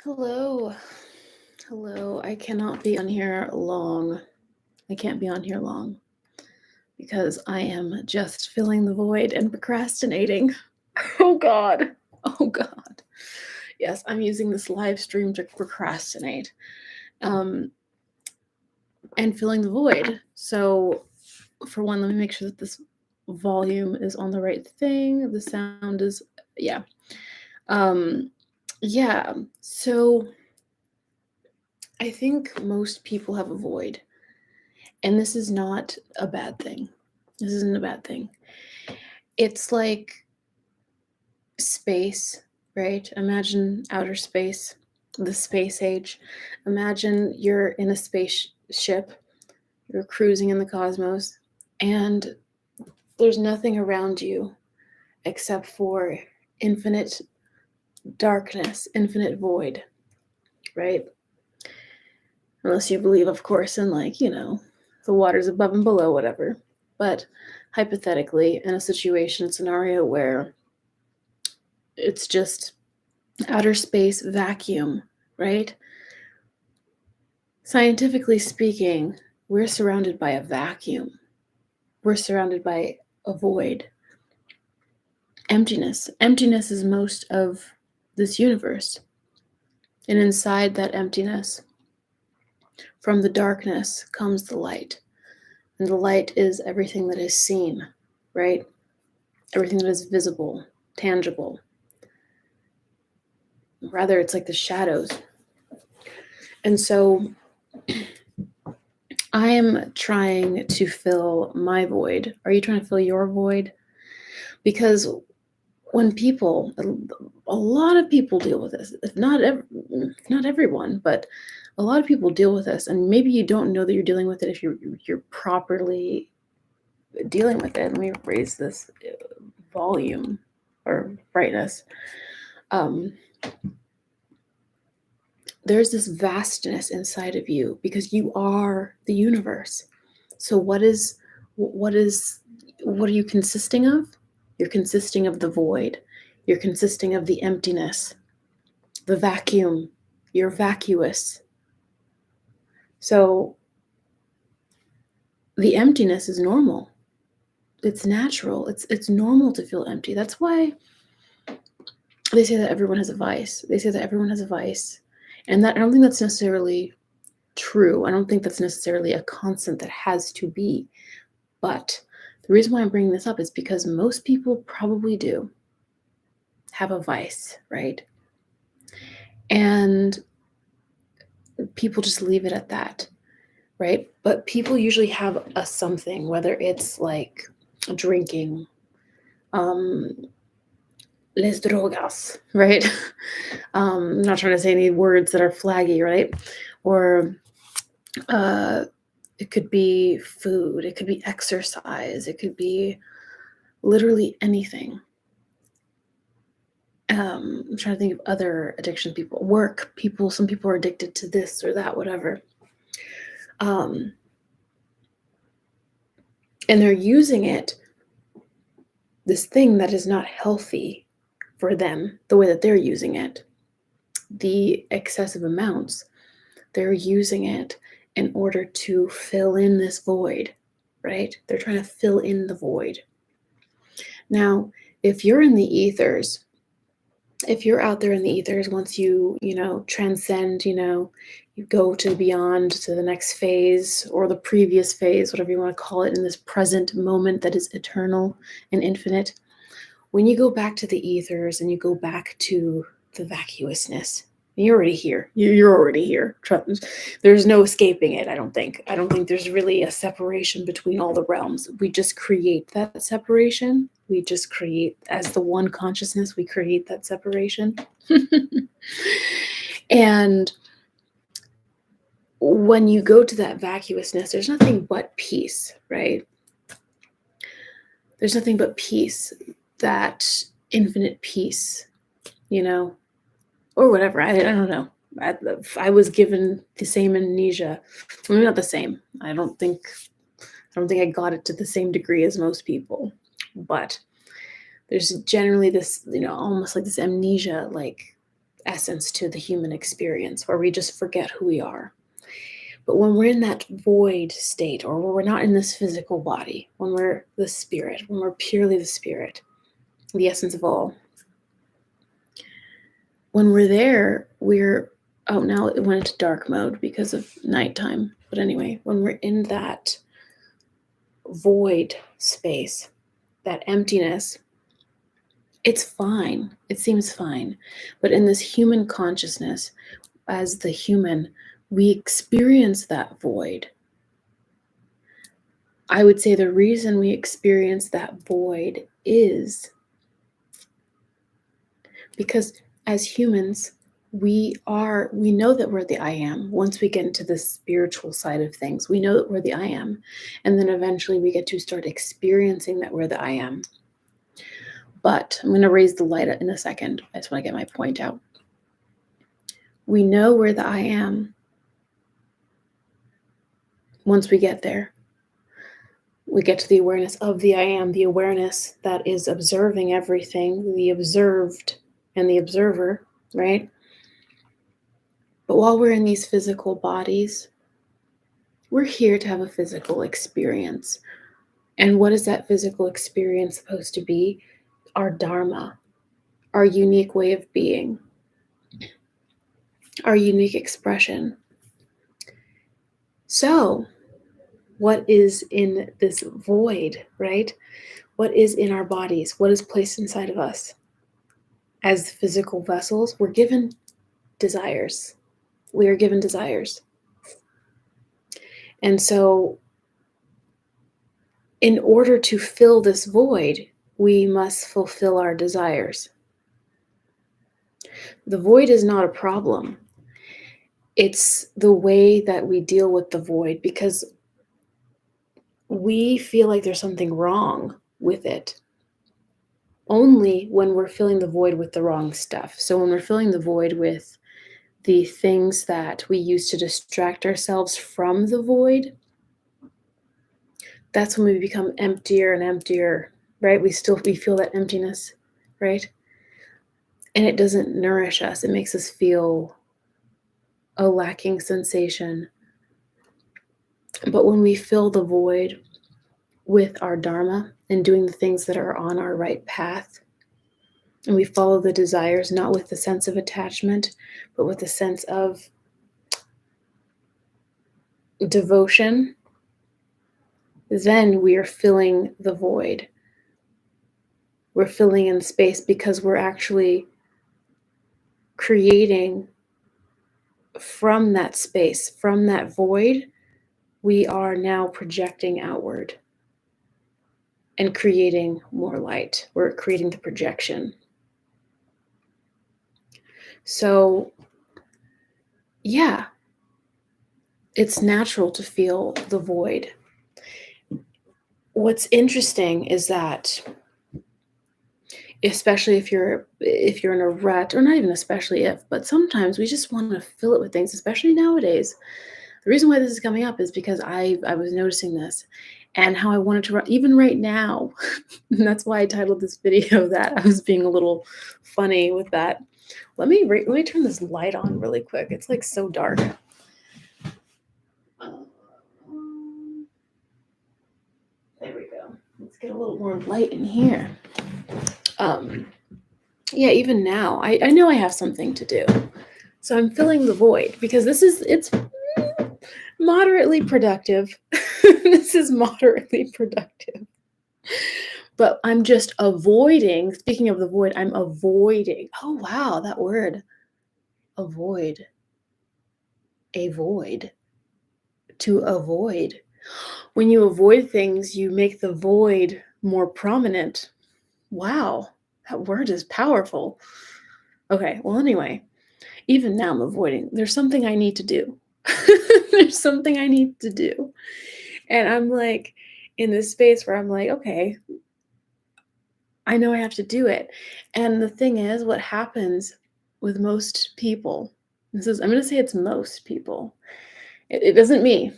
Hello. Hello. I cannot be on here long. I can't be on here long because I am just filling the void and procrastinating. Oh God. Oh God. Yes, I'm using this live stream to procrastinate and filling the void. So, for one, let me make sure that this volume is on the right thing. The sound is, yeah. Yeah. So, I think most people have a void. And this is not a bad thing. This isn't a bad thing. It's like space, right? Imagine outer space, the space age. Imagine you're in a spaceship, you're cruising in the cosmos, and there's nothing around you except for infinite darkness, infinite void, right? Unless you believe, of course, in the waters above and below, whatever. But hypothetically, in a scenario where it's just outer space vacuum, right? Scientifically speaking, we're surrounded by a vacuum. We're surrounded by a void. Emptiness. Emptiness is most of this universe. And inside that emptiness, from the darkness comes the light. And the light is everything that is seen, right? Everything that is visible, tangible. Rather, it's like the shadows. And so I am trying to fill my void. Are you trying to fill your void? Because when people, a lot of people deal with this, if not everyone, but a lot of people deal with this, and maybe you don't know that you're dealing with it if you're properly dealing with it. Let me raise this volume or brightness. There's this vastness inside of you because you are the universe. So what are you consisting of? You're consisting of the void. You're consisting of the emptiness, the vacuum. You're vacuous. So the emptiness is normal. It's natural. It's normal to feel empty. That's why they say that everyone has a vice. They say that everyone has a vice. And that I don't think that's necessarily true. I don't think that's necessarily a constant that has to be. But the reason why I'm bringing this up is because most people probably do have a vice, right? And people just leave it at that, right? But people usually have a something, whether it's like drinking, les drogas, right? I'm not trying to say any words that are flaggy, right? Or it could be food, it could be exercise, it could be literally anything. I'm trying to think of other addiction people. Work people, some people are addicted to this or that, whatever. And they're using it, this thing that is not healthy for them, the way that they're using it, the excessive amounts, they're using it in order to fill in this void, right? They're trying to fill in the void. Now, if you're in the ethers, if you're out there in the ethers, once you transcend, you go to beyond, to the next phase or the previous phase, whatever you want to call it, in this present moment that is eternal and infinite, when you go back to the ethers and you go back to the vacuousness, you're already here. You're already here. There's no escaping it, I don't think. I don't think there's really a separation between all the realms. We just create that separation. We just create, as the one consciousness, we create that separation. And when you go to that vacuousness, there's nothing but peace, right? There's nothing but peace, that infinite peace, or whatever. I don't know. I was given the same amnesia. Maybe not the same. I don't think I got it to the same degree as most people. But there's generally this, almost like this amnesia, like essence to the human experience where we just forget who we are. But when we're in that void state, or when we're not in this physical body, when we're the spirit, when we're purely the spirit, the essence of all, when we're there, now it went into dark mode because of nighttime. But anyway, when we're in that void space, that emptiness, it's fine. It seems fine. But in this human consciousness, as the human, we experience that void. I would say the reason we experience that void is because as humans, we know that we're the I am. Once we get into the spiritual side of things, we know that we're the I am. And then eventually we get to start experiencing that we're the I am. But I'm going to raise the light in a second. I just want to get my point out. We know we're the I am once we get there. We get to the awareness of the I am, the awareness that is observing everything, the observed and the observer, right? But while we're in these physical bodies, we're here to have a physical experience. And what is that physical experience supposed to be? Our dharma, our unique way of being, our unique expression. So, what is in this void, right? What is in our bodies? What is placed inside of us? As physical vessels, we're given desires. We are given desires. And so, in order to fill this void, we must fulfill our desires. The void is not a problem. It's the way that we deal with the void, because we feel like there's something wrong with it only when we're filling the void with the wrong stuff. So when we're filling the void with the things that we use to distract ourselves from the void, that's when we become emptier and emptier, right? We feel that emptiness, right? And it doesn't nourish us. It makes us feel a lacking sensation. But when we fill the void with our dharma and doing the things that are on our right path, and we follow the desires, not with the sense of attachment, but with the sense of devotion, then we are filling the void. We're filling in space because we're actually creating from that space, from that void. We are now projecting outward and creating more light. We're creating the projection. So, yeah, it's natural to feel the void. What's interesting is that, especially if you're in a rut, or not even especially if, but sometimes we just want to fill it with things, especially nowadays. The reason why this is coming up is because I was noticing this and how I wanted to run, even right now. And that's why I titled this video that. I was being a little funny with that. Let me turn this light on really quick. It's like so dark. There we go. Let's get a little more light in here. Yeah, even now, I know I have something to do. So I'm filling the void because it's moderately productive. This is moderately productive. But I'm just avoiding, speaking of the void, I'm avoiding. Oh, wow, that word. Avoid. A void. To avoid. When you avoid things, you make the void more prominent. Wow, that word is powerful. Okay, well, anyway, even now I'm avoiding. There's something I need to do. There's something I need to do. And I'm like in this space where I'm like, okay, I know I have to do it. And the thing is, what happens with most people, I'm going to say it's most people. It isn't me.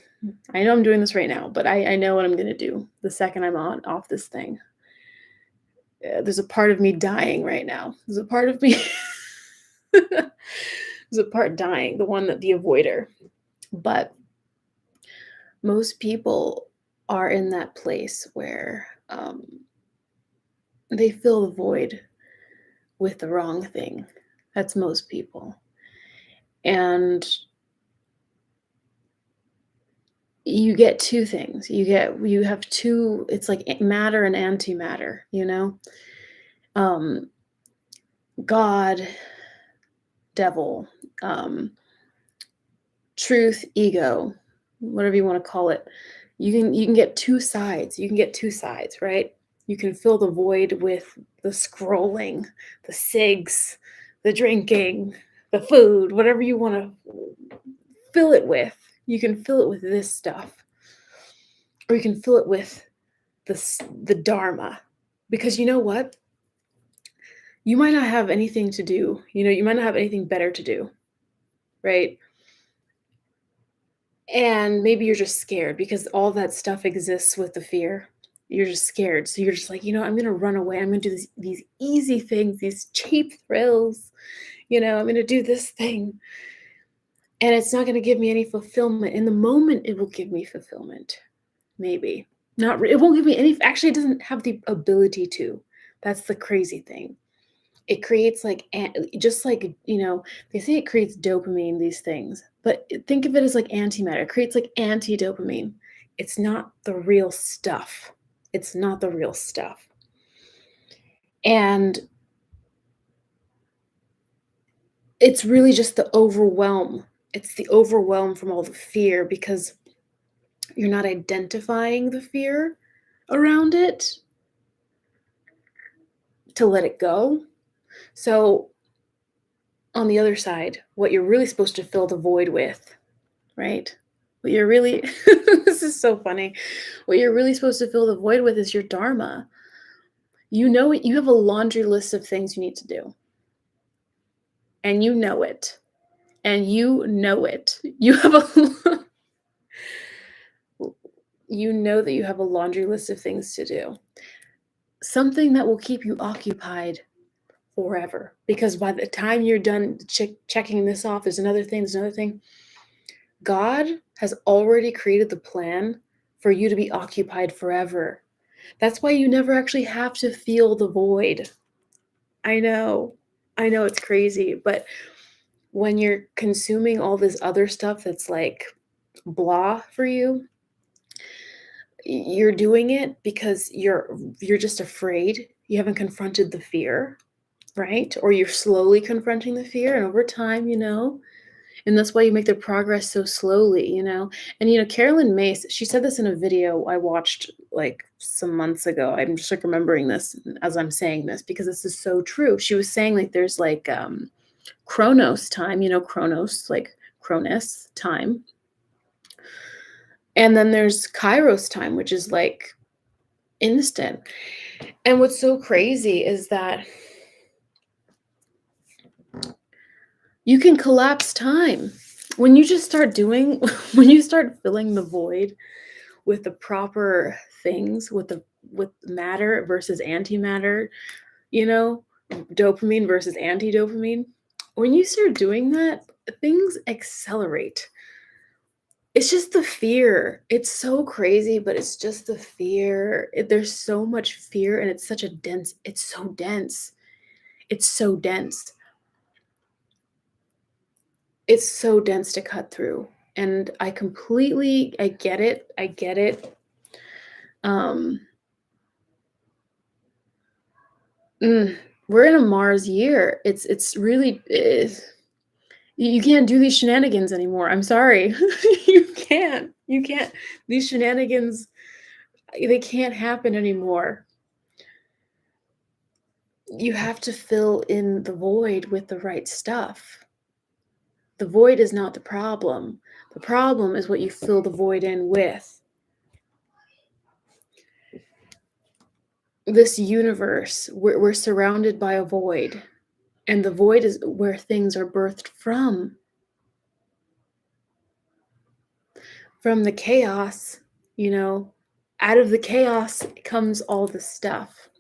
I know I'm doing this right now, but I know what I'm going to do the second I'm off this thing. There's a part of me dying right now. There's a part of me There's a part dying, the one that the avoider. But most people are in that place where they fill the void with the wrong thing. That's most people. And you get two things. You have two, it's like matter and antimatter, you know? Um, God, devil, um, truth, ego, whatever you want to call it. You can get two sides. You can get two sides, right? You can fill the void with the scrolling, the cigs, the drinking, the food, whatever you want to fill it with. You can fill it with this stuff, or you can fill it with the dharma, because you know what? You might not have anything to do. You might not have anything better to do, right? And maybe you're just scared because all that stuff exists with the fear. You're just scared. So you're just like, I'm going to run away. I'm going to do these easy things, these cheap thrills. I'm going to do this thing. And it's not going to give me any fulfillment. In the moment, it will give me fulfillment. Maybe. It won't give me any. Actually, it doesn't have the ability to. That's the crazy thing. It creates just like, they say it creates dopamine, these things, but think of it as like antimatter. It creates like anti-dopamine. It's not the real stuff. It's not the real stuff. And it's really just the overwhelm. It's the overwhelm from all the fear, because you're not identifying the fear around it to let it go. So on the other side, what you're really supposed to fill the void with, right? What you're really this is so funny. What you're really supposed to fill the void with is your dharma. You know it. You have a laundry list of things you need to do. And you know it. And you know it. You have a you know that you have a laundry list of things to do. Something that will keep you occupied forever. Because by the time you're done checking this off, there's another thing, there's another thing. God has already created the plan for you to be occupied forever. That's why you never actually have to feel the void. I know it's crazy, but when you're consuming all this other stuff that's like blah for you, you're doing it because you're just afraid. You haven't confronted the fear, right? Or you're slowly confronting the fear, and over time, and that's why you make the progress so slowly. And Carolyn Mace, she said this in a video I watched like some months ago. I'm just like remembering this as I'm saying this because this is so true. She was saying like there's like chronos time, chronos, like chronos time, and then there's kairos time, which is like instant. And what's so crazy is that you can collapse time when you just start doing when you start filling the void with the proper things, with matter versus antimatter, dopamine versus anti-dopamine. When you start doing that, things accelerate. It's just the fear. It's so crazy, but it's just the fear. There's so much fear, and it's so dense. It's so dense. It's so dense to cut through. And I get it. Um, we're in a Mars year. It's really, you can't do these shenanigans anymore. I'm sorry. You can't. These shenanigans, they can't happen anymore. You have to fill in the void with the right stuff. The void is not the problem. The problem is what you fill the void in with. This universe, we're surrounded by a void, and the void is where things are birthed from. From the chaos, out of the chaos comes all the stuff.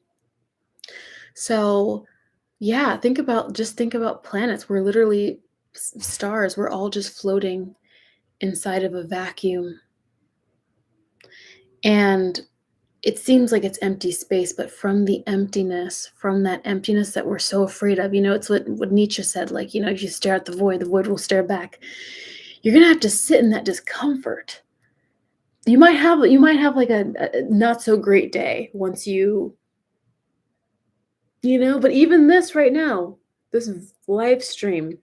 So Yeah, think about planets. We're literally stars. We're all just floating inside of a vacuum. And it seems like it's empty space, but from that emptiness that we're so afraid of, it's what Nietzsche said, like, if you stare at the void will stare back. You're gonna have to sit in that discomfort. You might have like a not so great day once but even this right now, this live stream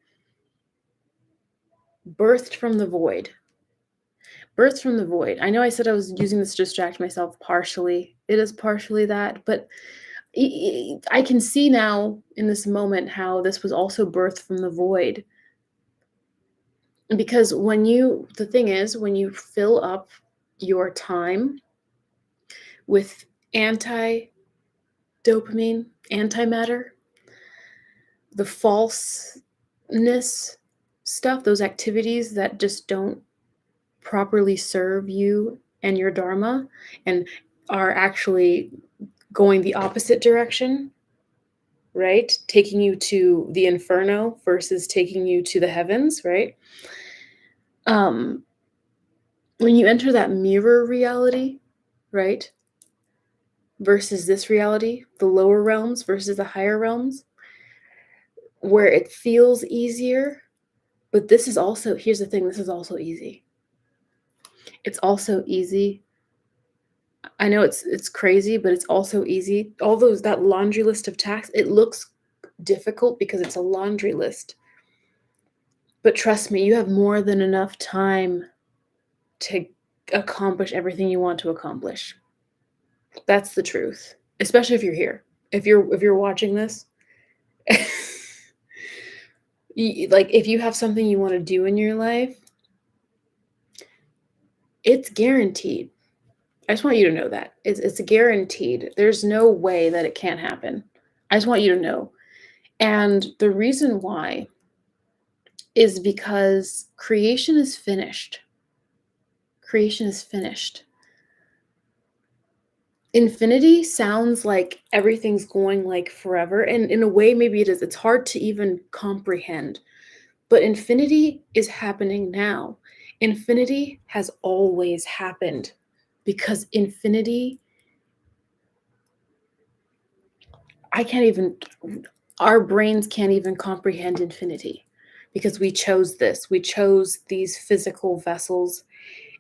birthed from the void. Birthed from the void. I know I said I was using this to distract myself partially. It is partially that, but I can see now in this moment how this was also birthed from the void. Because the thing is, when you fill up your time with anti dopamine, antimatter, the falseness stuff, those activities that just don't properly serve you and your dharma and are actually going the opposite direction, right? Taking you to the inferno versus taking you to the heavens, right? Um, when you enter that mirror reality, right? Versus this reality, the lower realms versus the higher realms, where it feels easier, but here's the thing, this is also easy. It's also easy. I know it's crazy, but it's also easy. All that laundry list of tasks, it looks difficult because it's a laundry list. But trust me, you have more than enough time to accomplish everything you want to accomplish. That's the truth. Especially if you're here. If you're watching this, like if you have something you want to do in your life, it's guaranteed. I just want you to know that. It's guaranteed. There's no way that it can't happen. I just want you to know. And the reason why is because creation is finished. Creation is finished. Infinity sounds like everything's going like forever, and in a way, maybe it is. It's hard to even comprehend. But infinity is happening now. Infinity has always happened because infinity, I can't even, our brains can't even comprehend infinity because we chose this. We chose these physical vessels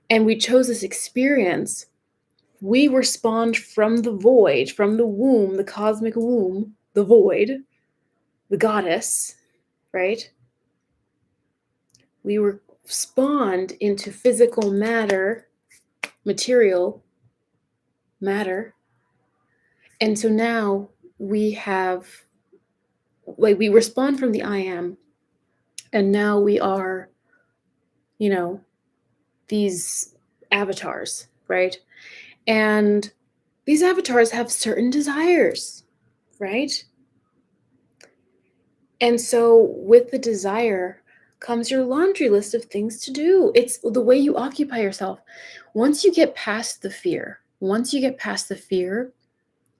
and we chose this experience. We were spawned from the void, from the womb, the cosmic womb, the void, the goddess, right? We were spawned into physical matter, material matter. And so now we have, like, we were spawned from the I am, and now we are, these avatars, right? And these avatars have certain desires, right? And so with the desire comes your laundry list of things to do. It's the way you occupy yourself. Once you get past the fear,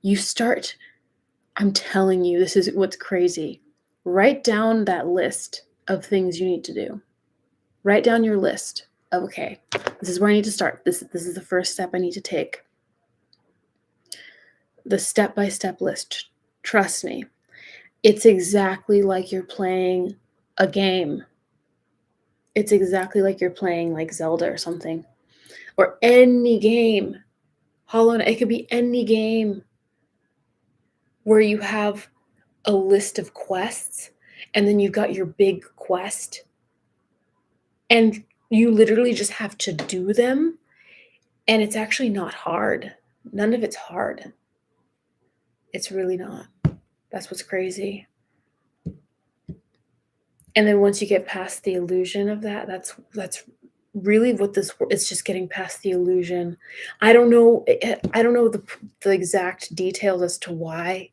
you start, I'm telling you, this is what's crazy. Write down that list of things you need to do. Write down your list of, okay, this is where I need to start. This is the first step I need to take. The step-by-step list. Trust me. It's exactly like you're playing a game. It's exactly like you're playing like Zelda or something. Or any game. Hollow Knight, it could be any game where you have a list of quests and then you've got your big quest and you literally just have to do them, and it's actually not hard. None of it's hard. It's really not. That's what's crazy. And then once you get past the illusion of that's really what it's just getting past the illusion. I don't know the exact details as to why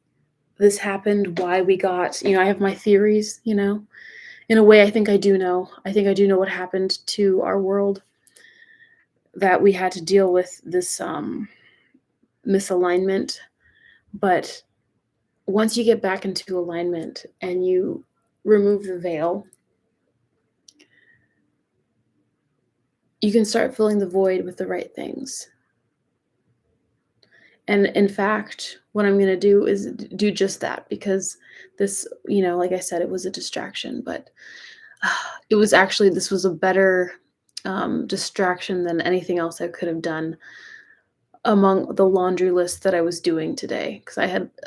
this happened, why we got, I have my theories, in a way. I think I do know what happened to our world, that we had to deal with this misalignment. But once you get back into alignment and you remove the veil, you can start filling the void with the right things. And in fact, what I'm going to do is do just that, because this, like I said, it was a distraction, but it was actually, this was a better distraction than anything else I could have done among the laundry list that I was doing today. Because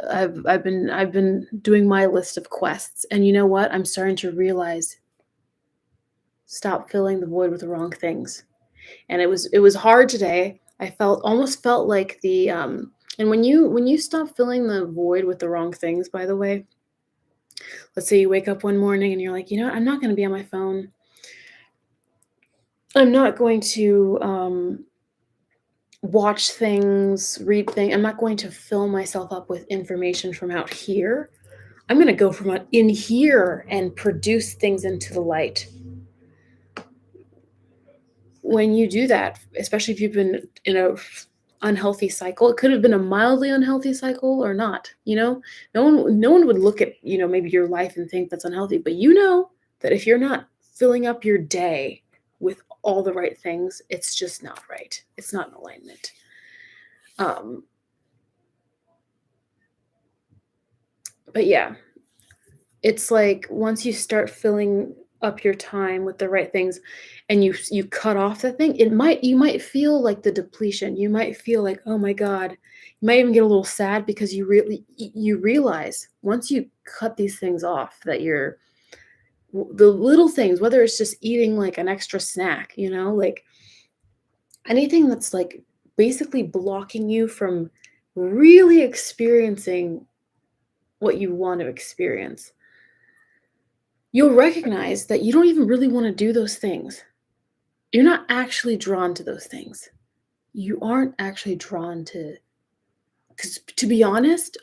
I've been doing my list of quests, and you know what? I'm starting to realize, stop filling the void with the wrong things. And it was hard today. I almost felt like the and when you stop filling the void with the wrong things, by the way, let's say you wake up one morning and you're like, you know what, I'm not going to be on my phone. I'm not going to watch things, read things. I'm not going to fill myself up with information from out here. I'm going to go from in here and produce things into the light. When you do that, especially if you've been in a unhealthy cycle, it could have been a mildly unhealthy cycle or not, no one would look at, maybe your life and think that's unhealthy, but that if you're not filling up your day with all the right things, it's just not right. It's not in alignment. But yeah, it's like once you start filling up your time with the right things and you cut off the thing, you might feel like the depletion. You might feel like, oh my God. You might even get a little sad because you realize once you cut these things off that the little things, whether it's just eating like an extra snack, like anything that's like basically blocking you from really experiencing what you want to experience, you'll recognize that you don't even really want to do those things. You're not actually drawn to those things. You aren't actually drawn to, because to be honest,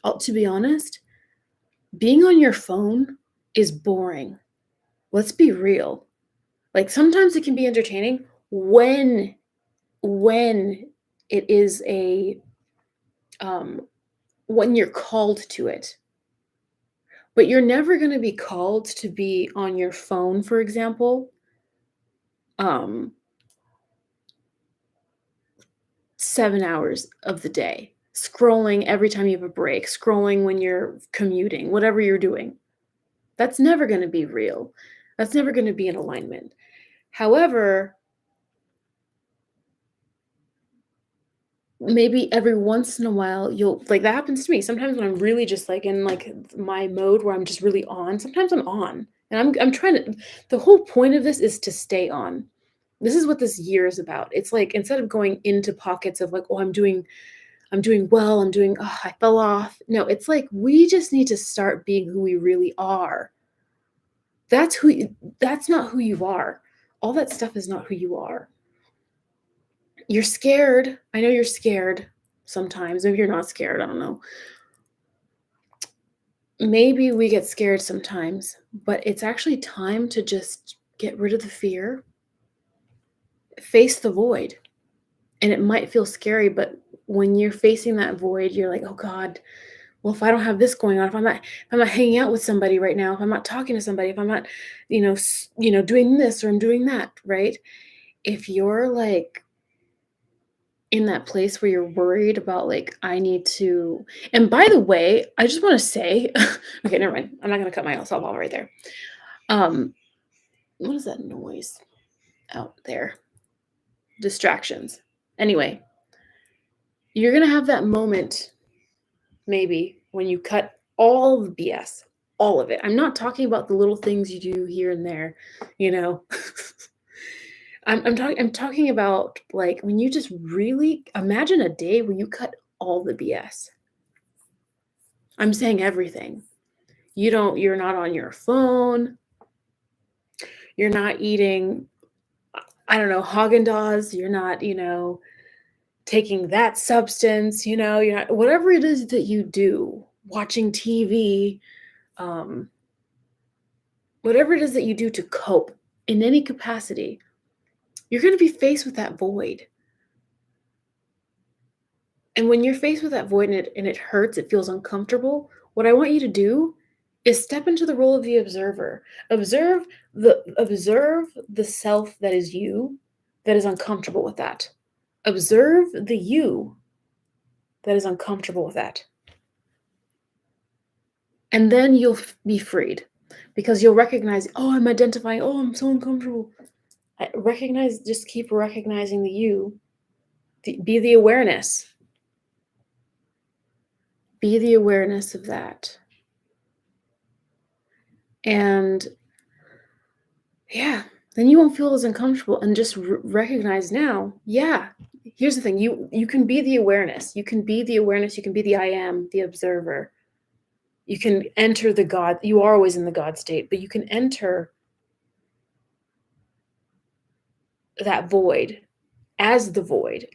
being on your phone is boring. Let's be real. Like sometimes it can be entertaining when it is when you're called to it. But you're never going to be called to be on your phone, for example, um 7 hours of the day, scrolling every time you have a break, scrolling when you're commuting, whatever you're doing. That's never going to be real. That's never going to be in alignment. However, maybe every once in a while you'll, like, that happens to me. Sometimes when I'm really just like in like my mode where I'm just really on, sometimes I'm on. And I'm trying to, the whole point of this is to stay on. This is what this year is about. It's like instead of going into pockets of like, oh, I'm doing well, oh, I fell off. No, it's like we just need to start being who we really are. That's not who you are. All that stuff is not who you are. You're scared. I know you're scared sometimes. Maybe you're not scared. I don't know. Maybe we get scared sometimes, but it's actually time to just get rid of the fear, face the void. And it might feel scary, but when you're facing that void, you're like, oh God, well, if I don't have this going on, if I'm not hanging out with somebody right now, if I'm not talking to somebody, if I'm not, doing this or I'm doing that, right? If you're like in that place where you're worried about like, I need to, and by the way, I just want to say, okay, never mind. I'm not going to cut myself off right there. What is that noise out there? Distractions. Anyway, you're going to have that moment maybe when you cut all the BS, all of it. I'm not talking about the little things you do here and there, I'm talking about like when you just really imagine a day where you cut all the BS. I'm saying everything. You're not on your phone. You're not eating, I don't know, Haagen-Dazs. You're not, taking that substance, you're not, whatever it is that you do, watching TV, whatever it is that you do to cope in any capacity, you're going to be faced with that void. And when you're faced with that void and it hurts, it feels uncomfortable, What I want you to do is step into the role of the observer. Observe the self that is you that is uncomfortable with that. Observe the you that is uncomfortable with that. And then you'll be freed because you'll recognize, oh, I'm identifying, oh, I'm so uncomfortable. Just keep recognizing the you. Be the awareness. Be the awareness of that. And yeah, then you won't feel as uncomfortable and just recognize now, yeah, here's the thing, you can be the awareness. You can be the awareness, you can be the I am, the observer. You can enter the God, you are always in the God state, but you can enter that void as the void,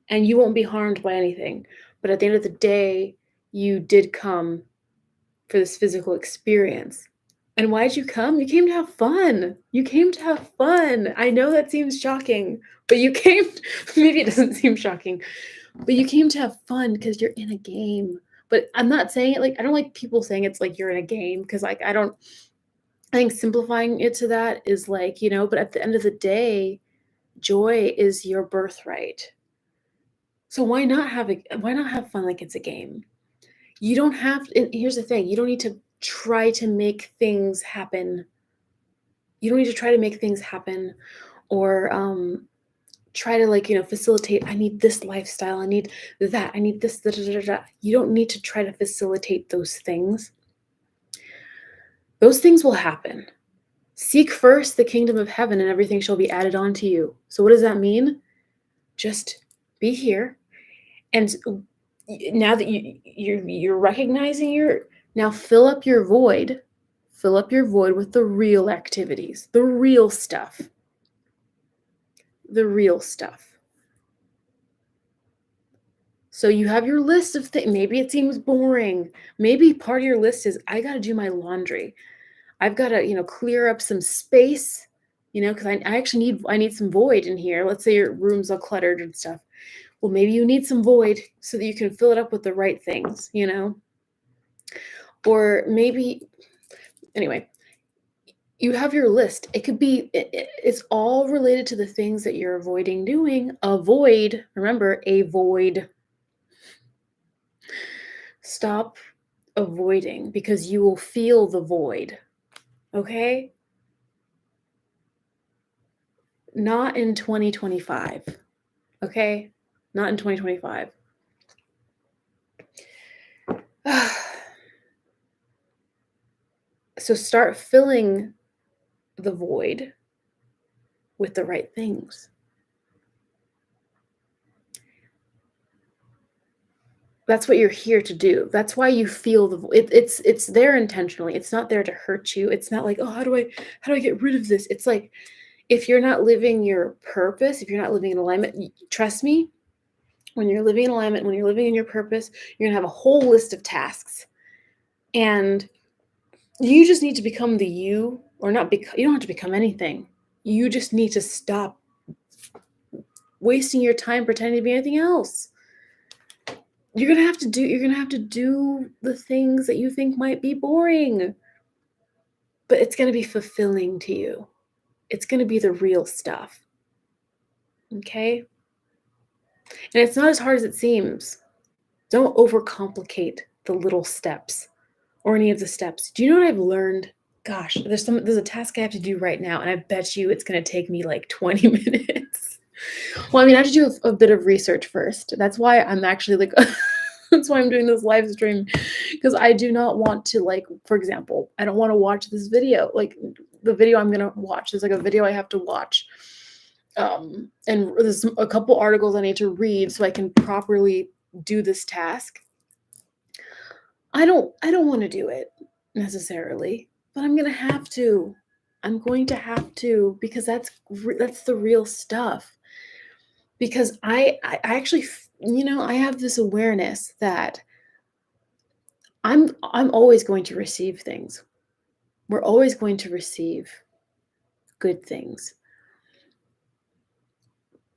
and you won't be harmed by anything. But at the end of the day, you did come for this physical experience. And why did you come? You came to have fun. You came to have fun. I know that seems shocking, but you came, maybe it doesn't seem shocking, but you came to have fun because you're in a game. But I'm not saying it like, I don't like people saying it's like you're in a game because like, I think simplifying it to that is like, but at the end of the day, joy is your birthright. So why not have fun like it's a game? You don't have, and here's the thing, you don't need to try to make things happen. You don't need to try to make things happen or try to facilitate, I need this lifestyle, I need that, I need this, da, da, da, da. You don't need to try to facilitate those things. Those things will happen. Seek first the kingdom of heaven and everything shall be added on to you. So what does that mean? Just be here. And now that you're recognizing now fill up your void with the real activities, the real stuff. So you have your list of things. Maybe it seems boring. Maybe part of your list is, I got to do my laundry. I've got to, clear up some space, because I need some void in here. Let's say your room's all cluttered and stuff. Well, maybe you need some void so that you can fill it up with the right things, or maybe, anyway, you have your list. It could be, it's all related to the things that you're avoiding doing. Avoid, remember, avoid. Stop avoiding because you will feel the void. Okay? Not in 2025. Okay? Not in 2025. So start filling the void with the right things. That's what you're here to do. That's why you feel the void. It's there intentionally. It's not there to hurt you. It's not like, oh, how do I get rid of this? It's like, if you're not living your purpose, if you're not living in alignment, trust me, when you're living in alignment, when you're living in your purpose, you're going to have a whole list of tasks. And you just need to become the you, or not you don't have to become anything. You just need to stop wasting your time pretending to be anything else. You're going to have to do the things that you think might be boring. But it's going to be fulfilling to you. It's going to be the real stuff. Okay? And it's not as hard as it seems. Don't overcomplicate the little steps or any of the steps. Do you know what I've learned? Gosh, there's a task I have to do right now, and I bet you it's going to take me like 20 minutes. Well, I have to do a bit of research first. That's why I'm actually that's why I'm doing this live stream, because I do not want to, for example, I don't want to watch this video. Like, the video I'm going to watch is like a video I have to watch. And there's a couple articles I need to read so I can properly do this task. I don't want to do it necessarily, but I'm going to have to. I'm going to have to, because that's the real stuff. Because I actually, I have this awareness that I'm always going to receive things. We're always going to receive good things.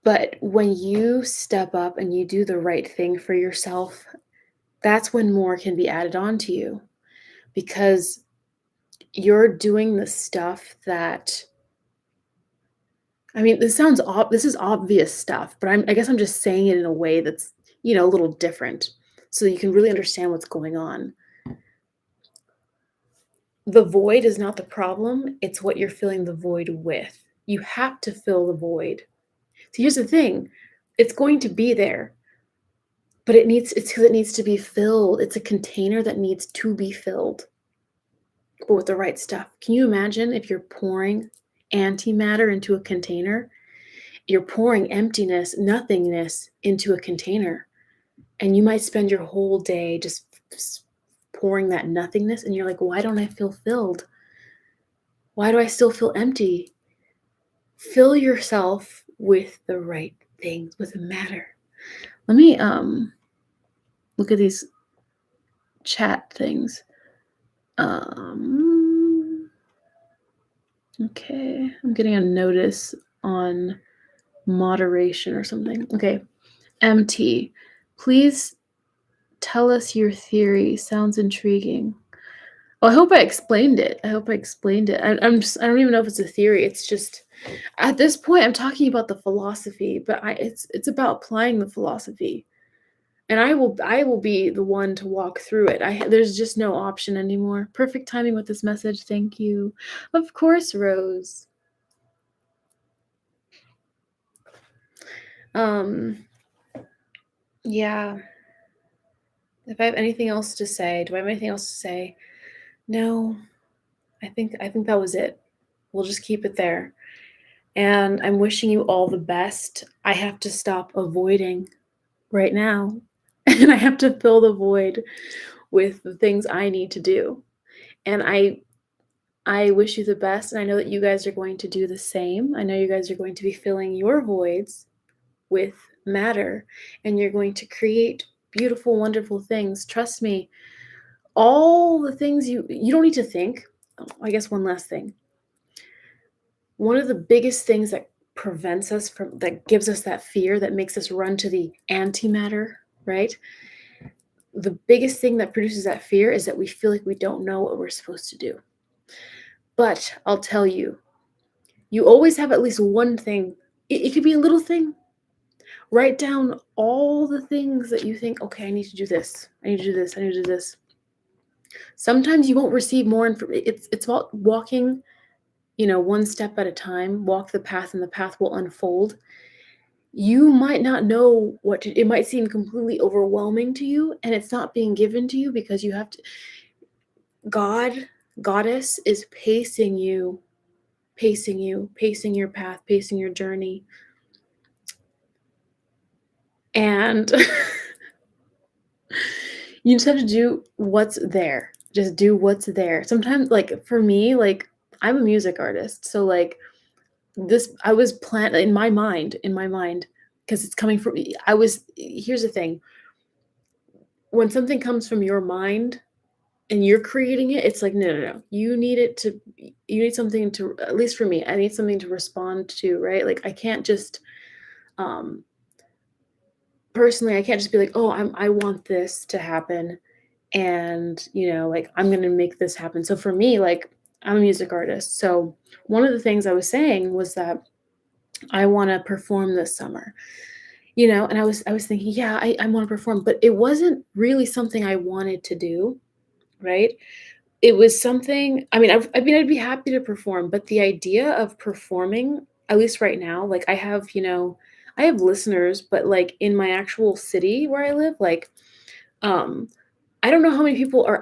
But when you step up and you do the right thing for yourself, that's when more can be added on to you, because you're doing the stuff that, I mean, this is obvious stuff, but I guess I'm just saying it in a way that's, a little different so you can really understand what's going on. The void is not the problem, it's what you're filling the void with. You have to fill the void. So here's the thing, it's going to be there, but it's because it needs to be filled. It's a container that needs to be filled, but with the right stuff. Can you imagine if you're pouring antimatter into a container? You're pouring emptiness, nothingness into a container. And you might spend your whole day just pouring that nothingness, and you're like, why don't I feel filled? Why do I still feel empty? Fill yourself with the right things, with matter. Let me look at these chat things. Okay, I'm getting a notice on moderation or something. Okay, MT, please tell us your theory. Sounds intriguing. Well, I hope I explained it. I I don't even know if it's a theory. It's just, at this point, I'm talking about the philosophy, but it's about applying the philosophy. And I will be the one to walk through it. There's just no option anymore. Perfect timing with this message. Thank you. Of course, Rose. Yeah. If I have anything else to say, do I have anything else to say? No. I think that was it. We'll just keep it there. And I'm wishing you all the best. I have to stop avoiding right now. And I have to fill the void with the things I need to do. And I wish you the best, and I know that you guys are going to do the same. I know you guys are going to be filling your voids with matter, and you're going to create beautiful, wonderful things. Trust me, all the things you don't need to think. Oh, I guess one last thing. One of the biggest things that prevents us from, that gives us that fear, that makes us run to the antimatter, right? The biggest thing that produces that fear is that we feel like we don't know what we're supposed to do. But I'll tell you, you always have at least one thing. It could be a little thing. Write down all the things that you think, okay, I need to do this. I need to do this. I need to do this. Sometimes you won't receive more information. It's about walking, one step at a time. Walk the path, and the path will unfold. You might not know what to, it might seem completely overwhelming to you, and it's not being given to you because you have to. Goddess is pacing you, pacing your path, pacing your journey. And you just have to do what's there. Just do what's there. Sometimes, like, for me, like, I'm a music artist, so, like, this I was planned in my mind, because it's coming from me. Here's the thing. When something comes from your mind and you're creating it, it's like, no, no, no. You need something to, at least for me, I need something to respond to, right? Like, I can't just, um personally, I can't just be like, "Oh, I want this to happen, and, like, I'm gonna make this happen." So for me, like, I'm a music artist, so one of the things I was saying was that I wanna perform this summer, and I was thinking, "Yeah, I wanna perform," but it wasn't really something I wanted to do, right? It was something, I mean, I'd be happy to perform, but the idea of performing, at least right now, like, I have listeners, but, like, in my actual city where I live, like, um, I don't know how many people are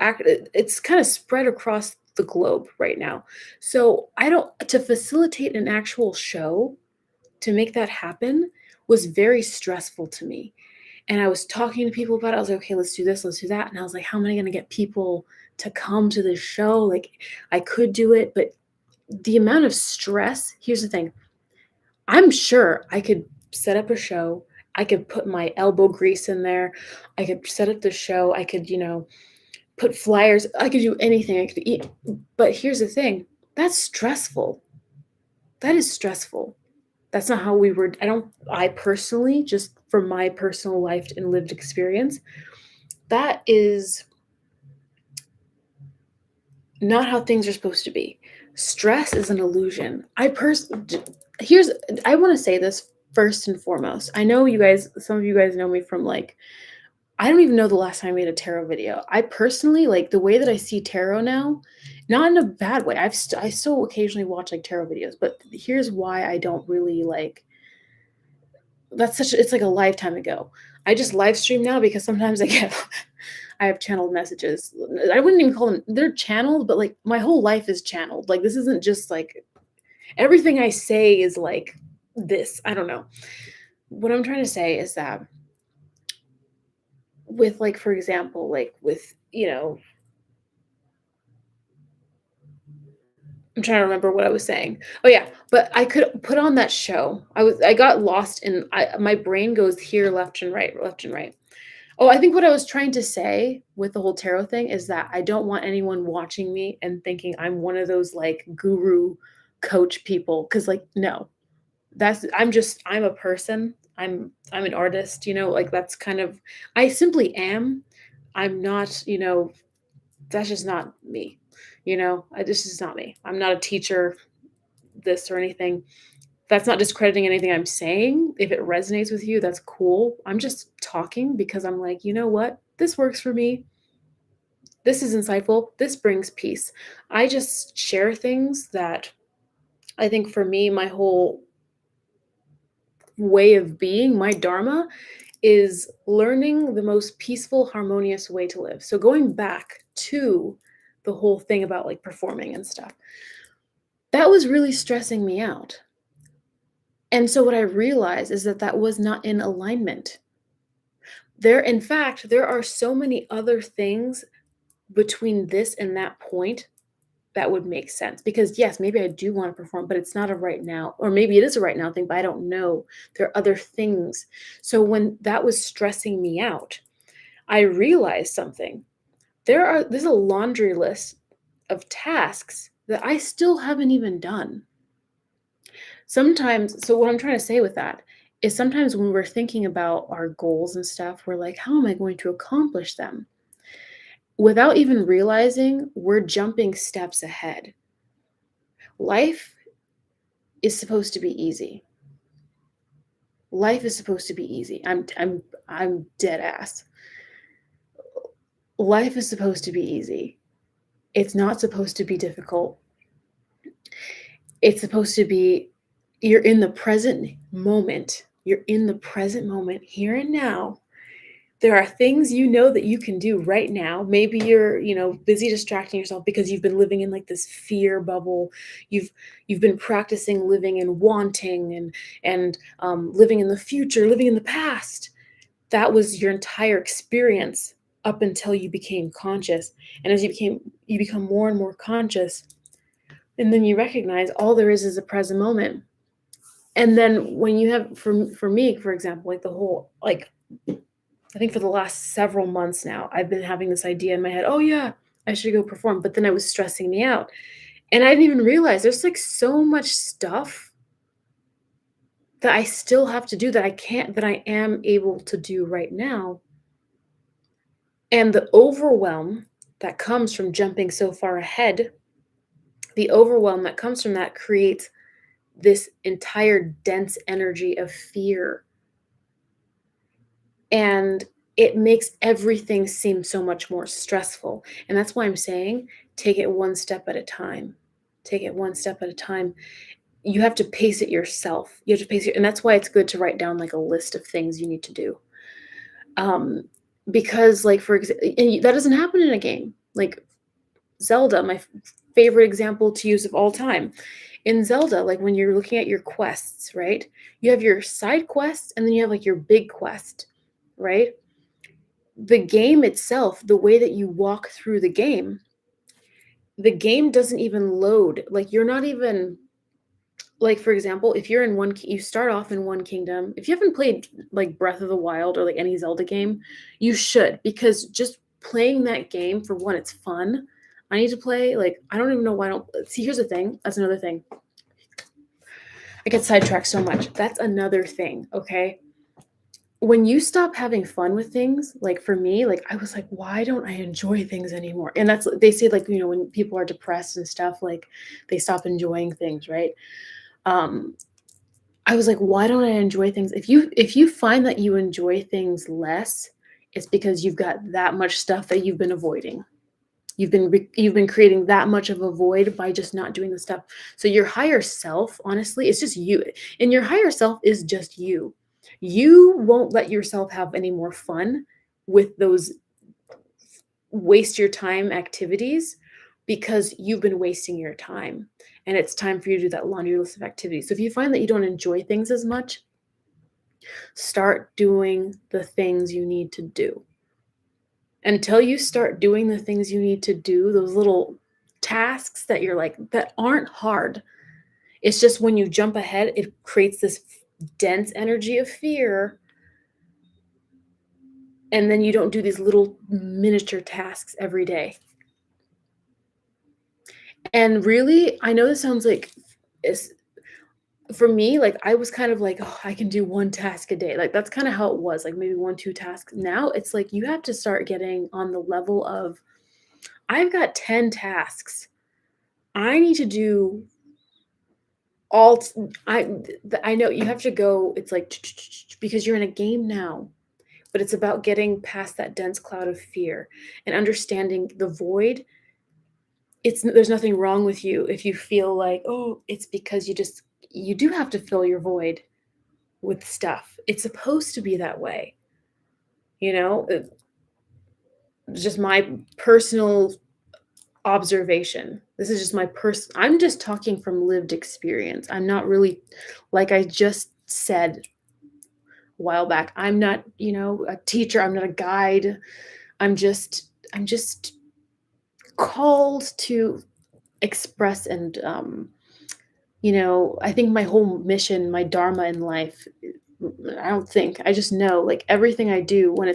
it's kinda spread across the globe right now. So, I don't to facilitate an actual show, to make that happen, was very stressful to me. And I was talking to people about it. I was like, "Okay, let's do this, let's do that." And I was like, "How am I gonna get people to come to this show?" Like, I could do it, but the amount of stress, here's the thing. I'm sure I could set up a show. I could put my elbow grease in there. I could set up the show. I could, put flyers. I could do anything. I could eat. But here's the thing. That's stressful. That is stressful. That's not how we were. I personally, just from my personal life and lived experience, that is not how things are supposed to be. Stress is an illusion. I want to say this first and foremost. I know you guys, some of you guys know me from like, I don't even know the last time I made a tarot video. I personally like the way that I see tarot now, not in a bad way. I still occasionally watch like tarot videos, but here's why I don't really like. It's like a lifetime ago. I just live stream now because sometimes I have channeled messages. I wouldn't even call them, they're channeled, but like my whole life is channeled. Like this isn't just like everything I say is like this. I don't know. What I'm trying to say is that with like, for example, like with, I'm trying to remember what I was saying. Oh yeah, but I could put on that show. I got lost in my brain goes here left and right, left and right. Oh, I think what I was trying to say with the whole tarot thing is that I don't want anyone watching me and thinking I'm one of those like guru coach people cuz like no. I'm a person. I'm an artist, like that's kind of I simply am. I'm not, that's just not me. This is not me. I'm not a teacher, this or anything. That's not discrediting anything I'm saying. If it resonates with you, that's cool. I'm just talking because I'm like, you know what? This works for me. This is insightful. This brings peace. I just share things that I think for me, my whole way of being, my dharma is learning the most peaceful, harmonious way to live. So going back to the whole thing about like performing and stuff, that was really stressing me out. And so what I realized is that that was not in alignment. In fact, there are so many other things between this and that point that would make sense. Because yes, maybe I do want to perform, but it's not a right now, or maybe it is a right now thing, but I don't know. There are other things. So when that was stressing me out, I realized something. There's a laundry list of tasks that I still haven't even done. Sometimes, so what I'm trying to say with that is sometimes when we're thinking about our goals and stuff, we're like, how am I going to accomplish them? Without even realizing, we're jumping steps ahead. Life is supposed to be easy. Life is supposed to be easy. I'm dead ass. Life is supposed to be easy. It's not supposed to be difficult. It's supposed to be, you're in the present moment. You're in the present moment, here and now. There are things that you can do right now. Maybe you're, busy distracting yourself because you've been living in like this fear bubble. You've been practicing living in wanting and living in the future, living in the past. That was your entire experience up until you became conscious. And as you become more and more conscious, and then you recognize all there is a present moment. And then when you have, for me, for example, like the whole, like, I think for the last several months now, I've been having this idea in my head, oh yeah, I should go perform. But then it was stressing me out. And I didn't even realize there's like so much stuff that I still have to do that I am able to do right now. And the overwhelm that comes from jumping so far ahead, the overwhelm that comes from that creates this entire dense energy of fear. And it makes everything seem so much more stressful. And that's why I'm saying take it one step at a time. Take it one step at a time. You have to pace it yourself. You have to pace it. And that's why it's good to write down like a list of things you need to do. Because like, for example, that doesn't happen in a game. Like Zelda, my favorite example to use of all time. In Zelda, like when you're looking at your quests, right? You have your side quests and then you have like your big quest, right? The game itself, the way that you walk through the game doesn't even load. Like you're not even, like for example, if you're in you start off in one kingdom. If you haven't played like Breath of the Wild or like any Zelda game, you should, because just playing that game, for one, it's fun. I need to play, like, I don't even know why I don't see. Here's the thing. That's another thing. I get sidetracked so much. That's another thing. Okay. when you stop having fun with things, like for me, like I was like, why don't I enjoy things anymore? And that's they say like, when people are depressed and stuff, like they stop enjoying things, right? Um, I was like, why don't I enjoy things? If you find that you enjoy things less, it's because you've got that much stuff that you've been avoiding. You've been creating that much of a void by just not doing the stuff. So your higher self, honestly, it's just you. And your higher self is just you. You won't let yourself have any more fun with those waste your time activities because you've been wasting your time. And it's time for you to do that laundry list of activities. So if you find that you don't enjoy things as much, start doing the things you need to do. Until you start doing the things you need to do, those little tasks that you're like, that aren't hard. It's just when you jump ahead, it creates this dense energy of fear. And then you don't do these little miniature tasks every day. And really, I know this sounds like it's, for me, like I was kind of like, oh, I can do one task a day. Like that's kind of how it was, like maybe one, two tasks. Now it's like you have to start getting on the level of, I've got 10 tasks. I need to do all I know you have to go, it's like because you're in a game now, but it's about getting past that dense cloud of fear and understanding the void. There's nothing wrong with you if you feel like, oh, it's because you do have to fill your void with stuff. It's supposed to be that way, you know? Just my personal observation. This is just I'm just talking from lived experience. I'm not really, like I just said a while back, I'm not, a teacher, I'm not a guide. I'm just called to express and I think my whole mission, my dharma in life, I don't think, I just know like everything I do when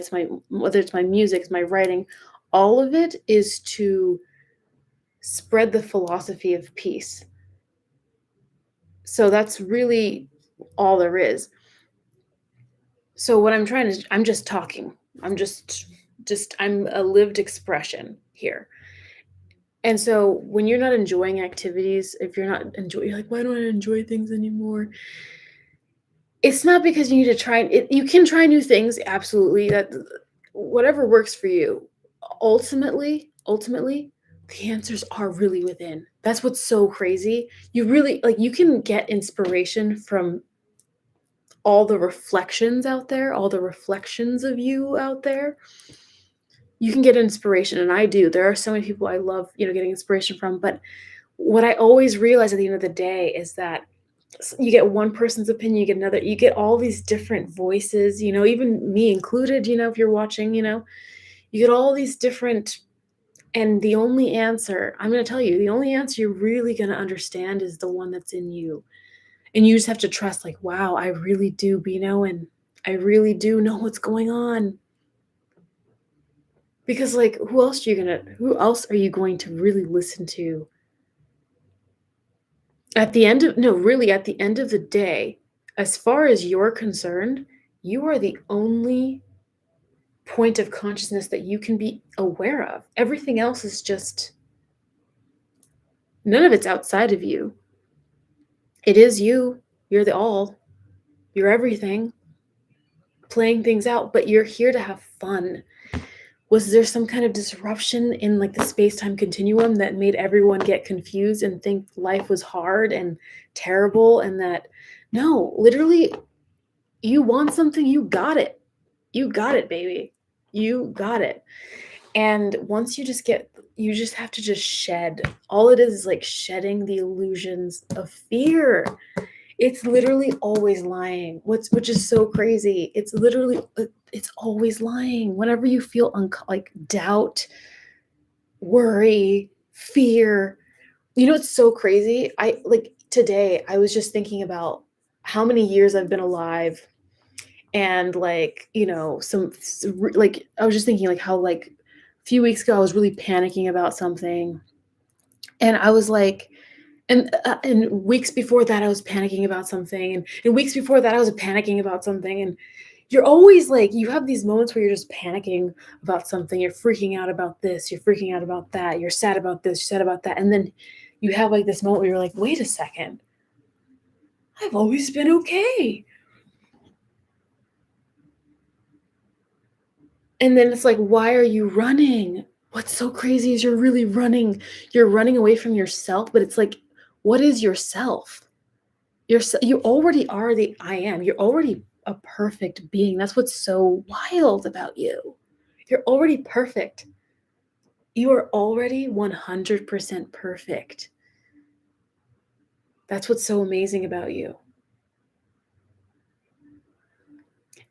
whether it's my music, it's my writing, all of it is to spread the philosophy of peace. So that's really all there is. So what I'm just talking. I'm a lived expression here. And so when you're not enjoying activities, if you're not enjoying, you're like, why don't I enjoy things anymore? It's not because you need to try you can try new things, absolutely. That whatever works for you. Ultimately, the answers are really within. That's what's so crazy. You really like you can get inspiration from all the reflections out there, all the reflections of you out there. You can get inspiration, and I do. There are so many people I love, getting inspiration from. But what I always realize at the end of the day is that you get one person's opinion, you get another, you get all these different voices, even me included, if you're watching, you get all these different, and the only answer, I'm going to tell you, the only answer you're really going to understand is the one that's in you. And you just have to trust, like, wow, I really do be knowing. I really do know what's going on. Because like who else are you going to really listen to? At the end of no, really at the end of the day, as far as you're concerned, you are the only point of consciousness that you can be aware of. Everything else is just none of it's outside of you. It is you. You're the all. You're everything. Playing things out, but you're here to have fun. Was there some kind of disruption in like the space-time continuum that made everyone get confused and think life was hard and terrible, and that no, literally, you want something, you got it. You got it, baby. You got it. And once you just have to just shed. All it is like shedding the illusions of fear. It's literally always lying. Which is so crazy. It's always lying. Whenever you feel like doubt, worry, fear. It's so crazy. I like today I was just thinking about how many years I've been alive, and like, like I was just thinking like how like a few weeks ago I was really panicking about something, and I was like, and weeks before that I was panicking about something, and weeks before that I was panicking about something, and You're always like, you have these moments where you're just panicking about something. You're freaking out about this. You're freaking out about that. You're sad about this. You're sad about that. And then you have like this moment where you're like, wait a second. I've always been okay. And then it's like, why are you running? What's so crazy is you're really running. You're running away from yourself, but it's like, what is yourself? You already are the I am. You're already a perfect being. That's what's so wild about you. You're already perfect. You are already 100% perfect. That's what's so amazing about you.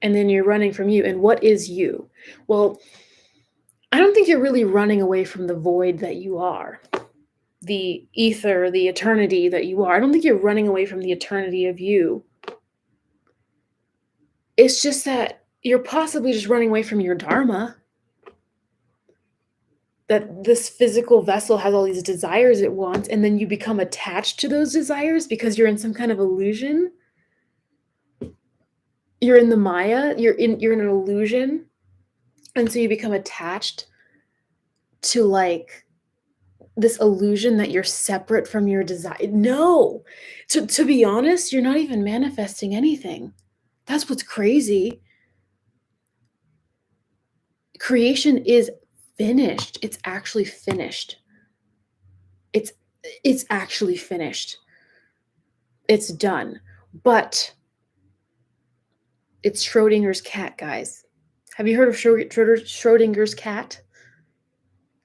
And then you're running from you. And what is you? Well, I don't think you're really running away from the void that you are, the ether, the eternity that you are. I don't think you're running away from the eternity of you. It's just that you're possibly just running away from your dharma. That this physical vessel has all these desires it wants, and then you become attached to those desires because you're in some kind of illusion. You're in the Maya, you're in an illusion, and so you become attached to, like, this illusion that you're separate from your desire. No! To be honest, you're not even manifesting anything. That's what's crazy. Creation is finished. It's actually finished. It's actually finished. It's done. But it's Schrodinger's cat, guys. Have you heard of Schrodinger's cat?